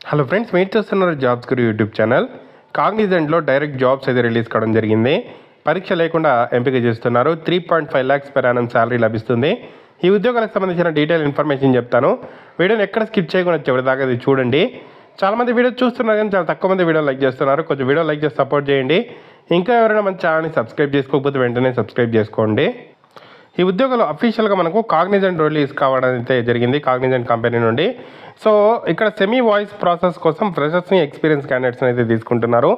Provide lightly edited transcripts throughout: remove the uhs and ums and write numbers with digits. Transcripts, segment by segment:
Hello friends, మీరు చూస్తున్నారు jobs గురు YouTube channel. కాగ్నిజెంట్లో direct jobs అయితే రిలీజ్ కావడం జరిగింది. పరీక్ష లేకుండా ఎంపిక చేస్తున్నారు. 3.5 lakhs per annum శాలరీ లభిస్తుంది. ఈ ఉద్యోగాలకు సంబంధించిన డీటెయిల్ ఇన్ఫర్మేషన్ చెప్తాను. వీడియోని ఎక్కడ స్కిప్ చేయకుండా చివరి దాకా అది చూడండి. చాలామంది వీడియో చూస్తున్నారు కానీ చాలా తక్కువ మంది వీడియో లైక్ చేస్తున్నారు. కొంచెం వీడియో లైక్ చేసి సపోర్ట్ చేయండి. ఇంకా ఎవరైనా మన ఛానల్ని సబ్స్క్రైబ్ చేసుకోకపోతే వెంటనే సబ్స్క్రైబ్ చేసుకోండి. ఈ ఉద్యోగాలు అఫీషియల్గా మనకు కాగ్నిజెంట్ రిలీజ్ కావడం అయితే జరిగింది, కాగ్నిజెంట్ కంపెనీ నుండి. సో ఇక్కడ సెమీ వాయిస్ ప్రాసెస్ కోసం ఫ్రెషర్స్ని, ఎక్స్పీరియన్స్ క్యాండిడేట్స్ని అయితే తీసుకుంటున్నారు.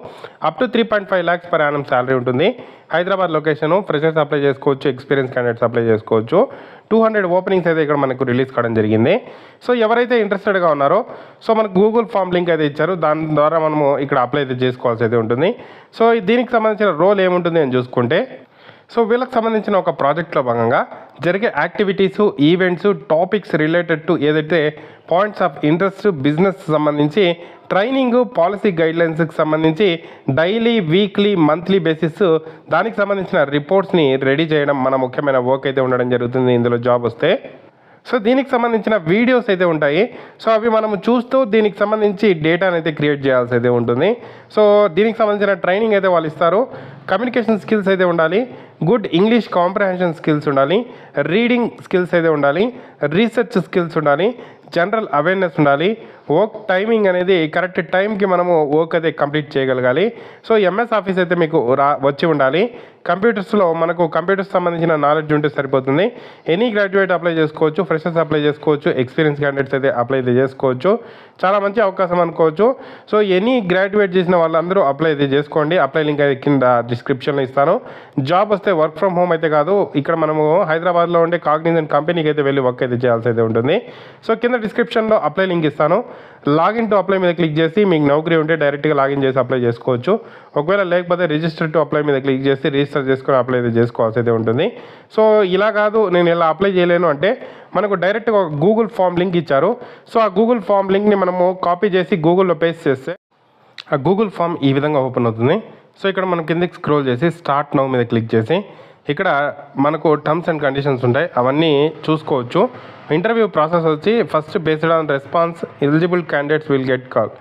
Up to 3.5 lakhs per annum salary ఉంటుంది. హైదరాబాద్ లొకేషను. ఫ్రెషర్స్ అప్లై చేసుకోవచ్చు, ఎక్స్పీరియన్స్ క్యాండిడేట్స్ అప్లై చేసుకోవచ్చు. 200 ఓపెనింగ్స్ అయితే ఇక్కడ మనకు రిలీజ్ కావడం జరిగింది. సో ఎవరైతే ఇంట్రెస్టెడ్గా ఉన్నారో సో మనకు గూగుల్ ఫామ్ లింక్ అయితే ఇచ్చారు. దాని ద్వారా మనము ఇక్కడ అప్లై అయితే చేసుకోవాల్సి అయితే ఉంటుంది. సో దీనికి సంబంధించిన రోల్ ఏముంటుంది అని చూసుకుంటే, సో వీళ్ళకి సంబంధించిన ఒక ప్రాజెక్ట్లో భాగంగా జరిగే activities, events, topics related to ఏదైతే పాయింట్స్ ఆఫ్ ఇంట్రెస్ట్, బిజినెస్ సంబంధించి ట్రైనింగ్, పాలసీ గైడ్లైన్స్కి సంబంధించి డైలీ, వీక్లీ, మంత్లీ బేసిస్ దానికి సంబంధించిన రిపోర్ట్స్ని రెడీ చేయడం మన ముఖ్యమైన వర్క్ అయితే ఉండడం జరుగుతుంది ఇందులో జాబ్ వస్తే. సో దీనికి సంబంధించిన వీడియోస్ అయితే ఉంటాయి. సో అవి మనము చూస్తూ దీనికి సంబంధించి డేటాను అయితే క్రియేట్ చేయాల్సి అయితే ఉంటుంది. సో దీనికి సంబంధించిన ట్రైనింగ్ అయితే వాళ్ళు ఇస్తారు. కమ్యూనికేషన్ స్కిల్స్ అయితే ఉండాలి, గుడ్ ఇంగ్లీష్ కాంప్రహెన్షన్ స్కిల్స్ ఉండాలి, రీడింగ్ స్కిల్స్ అయితే ఉండాలి, రీసెర్చ్ స్కిల్స్ ఉండాలి, జనరల్ అవేర్నెస్ ఉండాలి, వర్క్ టైమింగ్ అనేది కరెక్ట్ టైంకి మనము వర్క్ అయితే కంప్లీట్ చేయగలగాలి. సో ఎంఎస్ ఆఫీస్ అయితే మీకు వచ్చి ఉండాలి. కంప్యూటర్స్లో మనకు కంప్యూటర్స్ సంబంధించిన నాలెడ్జ్ ఉంటే సరిపోతుంది. ఎనీ గ్రాడ్యుయేట్ అప్లై చేసుకోవచ్చు, ఫ్రెషర్స్ అప్లై చేసుకోవచ్చు, ఎక్స్పీరియన్స్ క్యాండిడేట్స్ అయితే అప్లై అయితే చేసుకోవచ్చు. చాలా మంచి అవకాశం అనుకోవచ్చు. సో ఎనీ గ్రాడ్యుయేట్ చేసిన వాళ్ళందరూ అప్లై అయితే చేసుకోండి. అప్లై లింక్ అయితే కింద డిస్క్రిప్షన్లో ఇస్తాను. జాబ్ వస్తే వర్క్ ఫ్రమ్ హోమ్ అయితే కాదు, ఇక్కడ మనము హైదరాబాద్లో ఉండే కాగ్నిజెంట్ కంపెనీకి అయితే వెళ్ళి వర్క్ అయితే చేయాల్సి అయితే ఉంటుంది. సో కింద డిస్క్రిప్షన్లో అప్లై లింక్ ఇస్తాను. లాగిన్ టు అప్లై మీద క్లిక్ చేసి మీకు నౌకరీ ఉంటే డైరెక్ట్గా లాగిన్ చేసి అప్లై చేసుకోవచ్చు. ఒకవేళ లేకపోతే రిజిస్టర్ టు అప్లై మీద క్లిక్ చేసి రిజిస్టర్ చేసుకొని అప్లై అయితే చేసుకోవాల్సి అయితే ఉంటుంది. సో ఇలా కాదు, నేను ఇలా అప్లై చేయలేను అంటే మనకు డైరెక్ట్గా ఒక గూగుల్ ఫామ్ లింక్ ఇచ్చారు. సో ఆ గూగుల్ ఫామ్ లింక్ని మనము కాపీ చేసి గూగుల్లో పేస్ట్ చేస్తే ఆ గూగుల్ ఫామ్ ఈ విధంగా ఓపెన్ అవుతుంది. సో ఇక్కడ మనం కిందకి స్క్రోల్ చేసి స్టార్ట్ నౌ మీద క్లిక్ చేసి ఇక్కడ మనకు టర్మ్స్ అండ్ కండిషన్స్ ఉంటాయి, అవన్నీ చూసుకోవచ్చు. ఇంటర్వ్యూ ప్రాసెస్ వచ్చి first based on response eligible candidates will get call.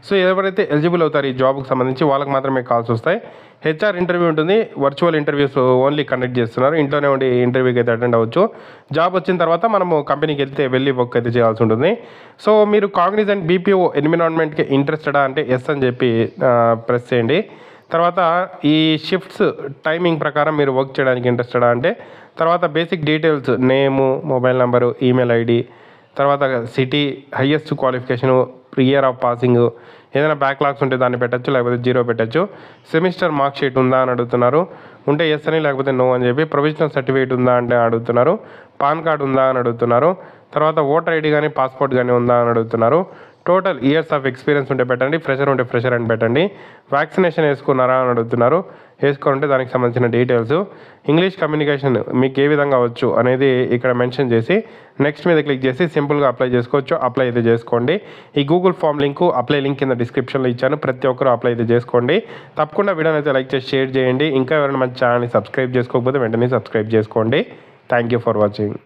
So ఎవరైతే ఎలిజిబుల్ అవుతారు ఈ జాబ్కి సంబంధించి వాళ్ళకి మాత్రమే కాల్స్ వస్తాయి. హెచ్ఆర్ ఇంటర్వ్యూ ఉంటుంది. వర్చువల్ ఇంటర్వ్యూస్ ఓన్లీ కండక్ట్ చేస్తున్నారు. ఇంట్లోనే ఉండి ఇంటర్వ్యూకి అయితే అటెండ్ అవ్వచ్చు. జాబ్ వచ్చిన తర్వాత మనము కంపెనీకి వెళ్తే వెళ్ళి వర్క్ అయితే చేయాల్సి ఉంటుంది. సో మీరు కాగ్నిజెంట్ బీపీఓ ఎన్విరాన్మెంట్కి ఇంట్రెస్టెడా అంటే ఎస్ అని చెప్పి ప్రెస్ చేయండి. తర్వాత ఈ షిఫ్ట్స్ టైమింగ్ ప్రకారం మీరు వర్క్ చేయడానికి ఇంట్రెస్టెడా అంటే తర్వాత బేసిక్ డీటెయిల్స్, నేము, మొబైల్ నెంబరు, ఈమెయిల్ ఐడి, తర్వాత city, highest qualification, year of passing, ఏదైనా బ్యాక్లాగ్స్ ఉంటే దాన్ని పెట్టచ్చు, లేకపోతే 0 పెట్టచ్చు. సెమిస్టర్ మార్క్ షీట్ ఉందా అని అడుగుతున్నారు. ఉంటే ఎస్ అని, లేకపోతే నో అని చెప్పి. ప్రొవిజనల్ సర్టిఫికేట్ ఉందా అంటే అడుగుతున్నారు. పాన్ కార్డ్ ఉందా అని అడుగుతున్నారు. తర్వాత ఓటర్ ఐడి కానీ పాస్పోర్ట్ కానీ ఉందా అని అడుగుతున్నారు. టోటల్ ఇయర్స్ ఆఫ్ ఎక్స్పీరియన్స్ ఉంటే పెట్టండి. ఫ్రెషర్ ఉంటే ఫ్రెషర్ అని పెట్టండి. వ్యాక్సినేషన్ వేసుకున్నారా అని అడుగుతున్నారు. వేసుకుంటే దానికి సంబంధించిన డీటెయిల్స్. ఇంగ్లీష్ కమ్యూనికేషన్ మీకు ఏ విధంగా వచ్చు అనేది ఇక్కడ మెన్షన్ చేసి నెక్స్ట్ మీద క్లిక్ చేసి సింపుల్గా అప్లై చేసుకోవచ్చు. అప్లై అయితే చేసుకోండి. ఈ Google form link, apply link కింద డిస్క్రిప్షన్లో ఇచ్చాను. ప్రతి ఒక్కరూ అప్లై అయితే చేసుకోండి. తప్పకుండా వీడియోని అయితే లైక్ చేసి షేర్ చేయండి. ఇంకా ఎవరైనా మన ఛానల్ని సబ్స్క్రైబ్ చేసుకోకపోతే వెంటనే సబ్స్క్రైబ్ చేసుకోండి. Thank you for watching.